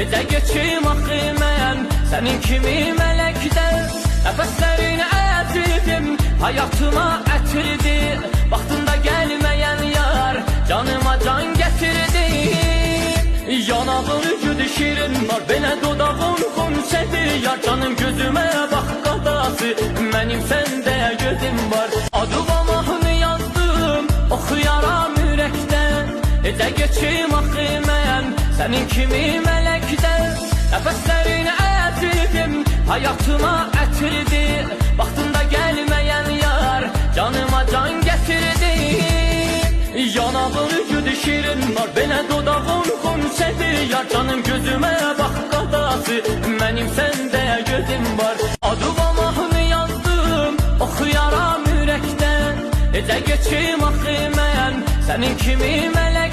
Necə geçim axı mən sənin kimi mələkdə. Nəfəslərin əzizim hayatıma ətirdi. Vaxtında gəlməyən yar canıma can gətirdi. Yanağın üzüdü şirin var, belə dodağın xumsədir. Yar canım gözümə bax qadası, mənim səndə gözüm var. Adıma mahnı yazdım, oxuyaram ürəkdə. Necə geçim axı mən sənin kimi mələkdə. Nəfəslərin əzizim hayatıma ətirdi. Vaxtında gəlməyən yar canıma can gətirdi. Yanağın üzüdü şirin var, belə dodağın xumsədir. Yar canım gözümə bax qadası, mənim səndə gözüm var. Adıma mahnı yazdım, oxuyaram ürəkdə. Necə geçim axı mən sənin kimi mələk.